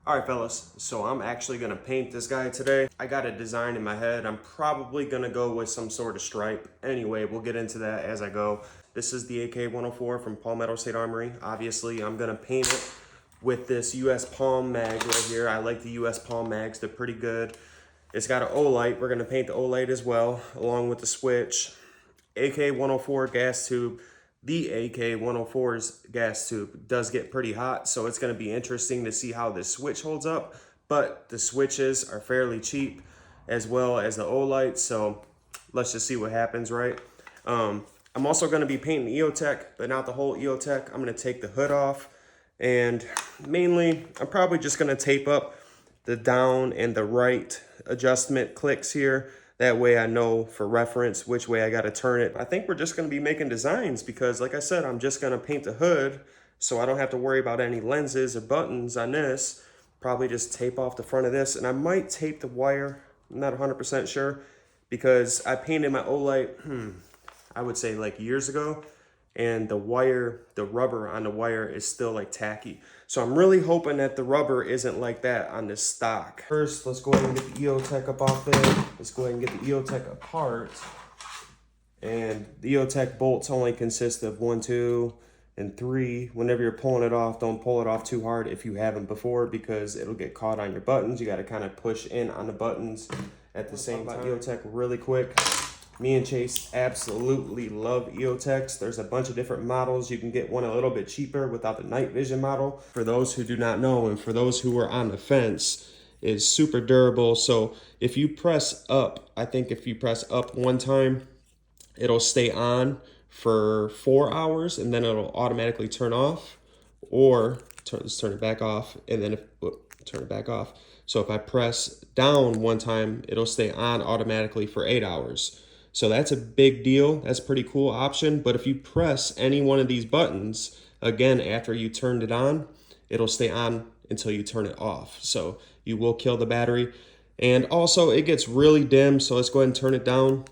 All right, fellas, so I'm actually gonna paint this guy today. I got a design in my head. I'm probably gonna go with some sort of stripe. Anyway, we'll get into that as I go. This is the AK104 from Palmetto State Armory. Obviously, I'm gonna paint it with this US Palm mag right here. I like the US Palm mags, they're pretty good. It's got an O-light. We're gonna paint the O-light as well, along with the switch. AK104 gas tube. The AK104's gas tube does get pretty hot, so it's going to be interesting to see how this switch holds up, but the switches are fairly cheap as well as the O-light, so let's just see what happens, right? I'm also going to be painting EOTech, but not the whole EOTech. I'm going to take the hood off, and mainly I'm probably just going to tape up the down and the right adjustment clicks here. That way I know for reference which way I got to turn it. I think we're just going to be making designs because, like I said, I'm just going to paint the hood so I don't have to worry about any lenses or buttons on this. Probably just tape off the front of this, and I might tape the wire. I'm not 100% sure because I painted my O-light, I would say like years ago, and the wire, the rubber on the wire is still like tacky. So I'm really hoping that the rubber isn't like that on this stock. First, let's go ahead and get the EOTech up off there. Let's go ahead and get the EOTech apart. And the EOTech bolts only consist of 1, 2, and 3. Whenever you're pulling it off, don't pull it off too hard if you haven't before because it'll get caught on your buttons. You gotta kind of push in on the buttons at the same time. EOTech really quick. Me and Chase absolutely love EOTechs. There's a bunch of different models. You can get one a little bit cheaper without the night vision model. For those who do not know, and for those who are on the fence, is super durable. So if you press up, I think if you press up one time, it'll stay on for 4 hours and then it'll automatically turn off. Or let's turn it back off and then turn it back off. So if I press down one time, it'll stay on automatically for 8 hours. So that's a big deal. That's a pretty cool option. But if you press any one of these buttons, again, after you turned it on, it'll stay on until you turn it off. So you will kill the battery. And also it gets really dim. So let's go ahead and turn it down.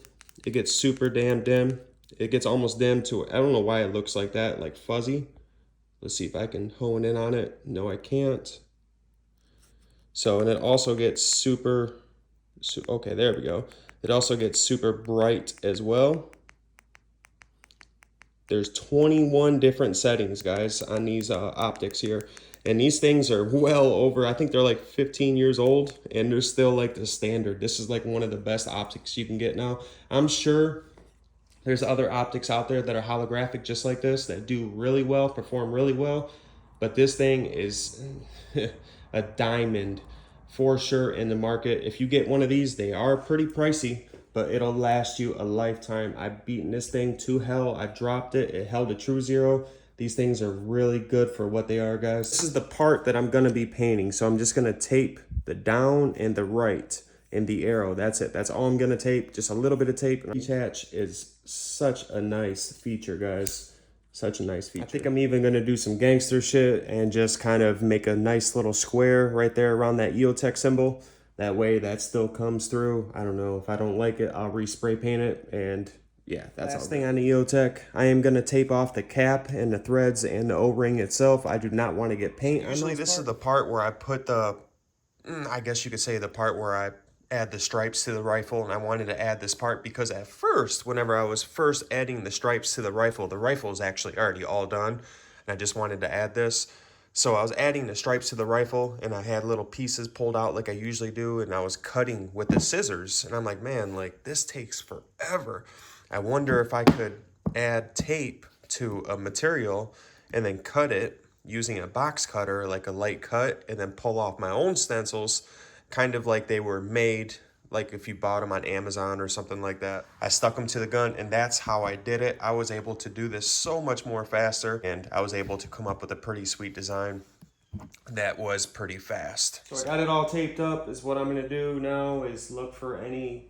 It gets super damn dim. It gets almost dim to, I don't know why it looks like that, like fuzzy. Let's see if I can hone in on it. No, I can't. So, and it also gets super, okay, there we go. It also gets super bright as well. There's 21 different settings, guys, on these optics here. And these things are well over, I think they're like 15 years old, and they're still like the standard. This is like one of the best optics you can get now. I'm sure there's other optics out there that are holographic just like this that do really well, perform really well. But this thing is a diamond for sure in the market. If you get one of these, they are pretty pricey, but it'll last you a lifetime. I've beaten this thing to hell. I've dropped it. It held a true zero. These things are really good for what they are, guys. This is the part that I'm gonna be painting. So I'm just gonna tape the down and the right and the arrow. That's it. That's all I'm gonna tape. Just a little bit of tape. Detach is such a nice feature, guys. Such a nice feature. I think I'm even gonna do some gangster shit and just kind of make a nice little square right there around that EOTech symbol. That way that still comes through. I don't know, if I don't like it, I'll respray paint it. And yeah, that's the last thing on the EOTech. I am gonna tape off the cap and the threads and the O-ring itself. I do not want to get paint on usually this parts. Is the part where I put the, I guess you could say the part where I add the stripes to the rifle, and I wanted to add this part because at first, whenever I was first adding the stripes to the rifle is actually already all done, and I just wanted to add this. So I was adding the stripes to the rifle, and I had little pieces pulled out like I usually do, and I was cutting with the scissors, and I'm like, man, like this takes forever. I wonder if I could add tape to a material and then cut it using a box cutter, like a light cut, and then pull off my own stencils, kind of like they were made, like if you bought them on Amazon or something like that. I stuck them to the gun, and that's how I did it. I was able to do this so much more faster, and I was able to come up with a pretty sweet design that was pretty fast. So I got it all taped up. Is what I'm gonna do now is look for any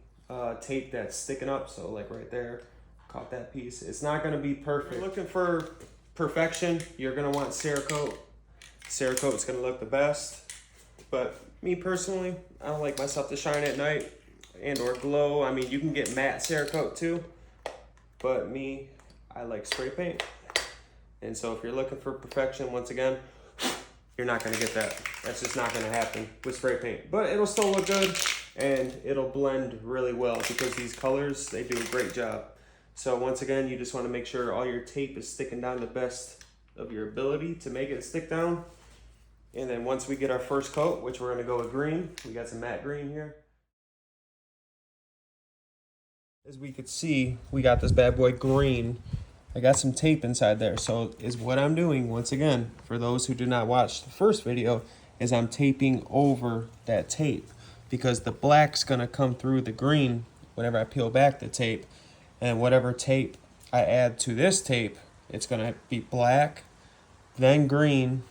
tape that's sticking up. So like right there, caught that piece. It's not gonna be perfect. If you're looking for perfection, you're gonna want Cerakote. Cerakote's gonna look the best, but me personally, I don't like my stuff to shine at night and or glow. I mean, you can get matte Cerakote too, but me, I like spray paint. And so if you're looking for perfection, once again, you're not gonna get that. That's just not gonna happen with spray paint. But it'll still look good and it'll blend really well because these colors, they do a great job. So once again, you just wanna make sure all your tape is sticking down the best of your ability to make it stick down. And then once we get our first coat, which we're gonna go with green, we got some matte green here. As we could see, we got this bad boy green. I got some tape inside there. So is what I'm doing, once again, for those who did not watch the first video, is I'm taping over that tape because the black's gonna come through the green whenever I peel back the tape. And whatever tape I add to this tape, it's gonna be black, then green,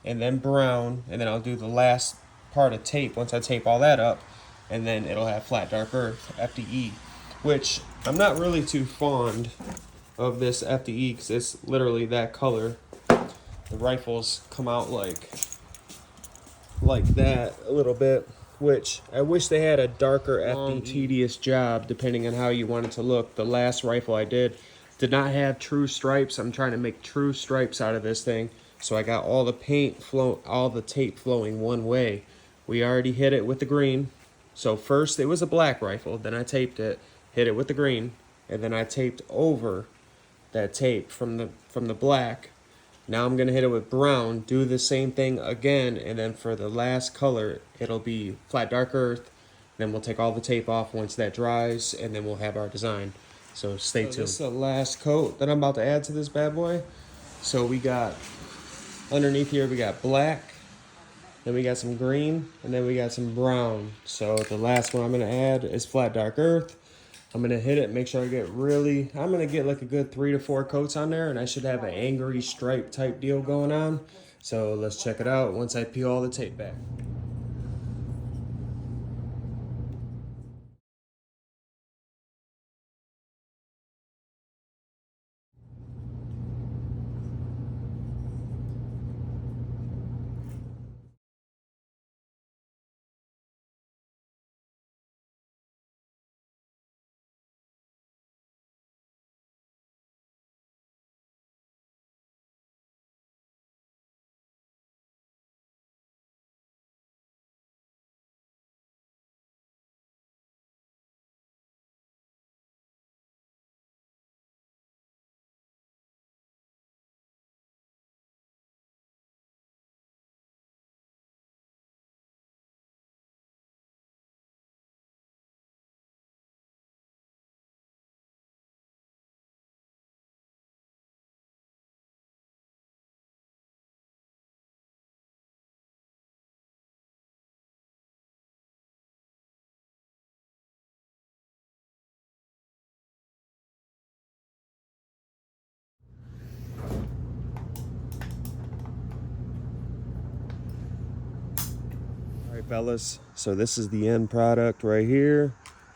and then brown, and then I'll do the last part of tape once I tape all that up, and then it'll have flat dark earth, FDE, which I'm not really too fond of this FDE because it's literally that color. The rifles come out like that a little bit, which I wish they had a darker FDE. Tedious job depending on how you want it to look. The last rifle I did not have true stripes. I'm trying to make true stripes out of this thing. So I got all the tape flowing one way. We already hit it with the green. So first it was a black rifle, then I taped it, hit it with the green, and then I taped over that tape from the black. Now I'm gonna hit it with brown, do the same thing again, and then for the last color, it'll be flat dark earth. Then we'll take all the tape off once that dries, and then we'll have our design. So stay tuned. This is the last coat that I'm about to add to this bad boy. So we got, underneath here, we got black, then we got some green, and then we got some brown. So the last one I'm gonna add is flat dark earth. I'm gonna hit it, make sure I'm gonna get like a good 3 to 4 coats on there, and I should have an angry stripe type deal going on. So let's check it out once I peel all the tape back. All right, fellas, so this is the end product right here.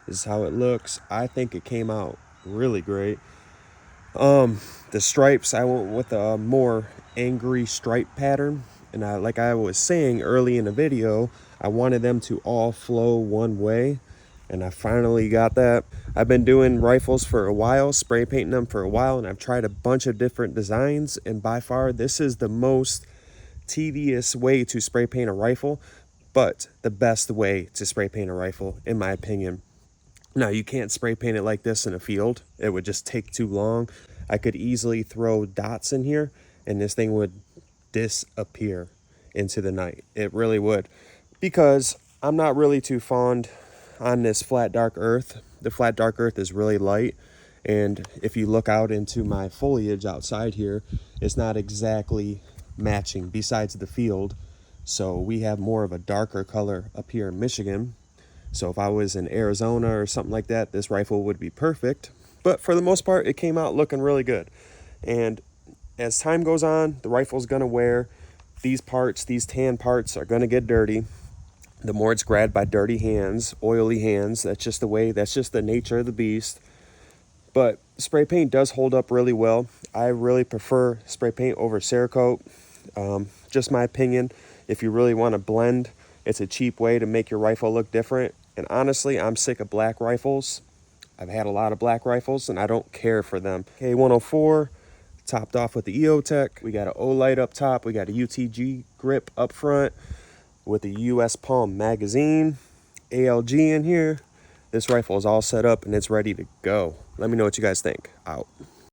This is how it looks. I think it came out really great. The stripes, I went with a more angry stripe pattern, and like I was saying early in the video, I wanted them to all flow one way, and I finally got that. I've been doing rifles for a while, spray painting them for a while, and I've tried a bunch of different designs, and by far this is the most tedious way to spray paint a rifle, but the best way to spray paint a rifle, in my opinion. Now, you can't spray paint it like this in a field. It would just take too long. I could easily throw dots in here, and this thing would disappear into the night. It really would. Because I'm not really too fond on this flat dark earth. The flat dark earth is really light, and if you look out into my foliage outside here, it's not exactly matching besides the field. So we have more of a darker color up here in Michigan. So if I was in Arizona or something like that, this rifle would be perfect. But for the most part, it came out looking really good. And as time goes on, the rifle's gonna wear. These parts, these tan parts, are gonna get dirty. The more it's grabbed by dirty hands, oily hands, that's just the nature of the beast. But spray paint does hold up really well. I really prefer spray paint over Cerakote. Just my opinion. If you really want to blend, it's a cheap way to make your rifle look different. And honestly, I'm sick of black rifles. I've had a lot of black rifles and I don't care for them. AK104, topped off with the EOTech. We got an O light up top. We got a UTG grip up front with a US Palm magazine, ALG in here. This rifle is all set up and it's ready to go. Let me know what you guys think. Out.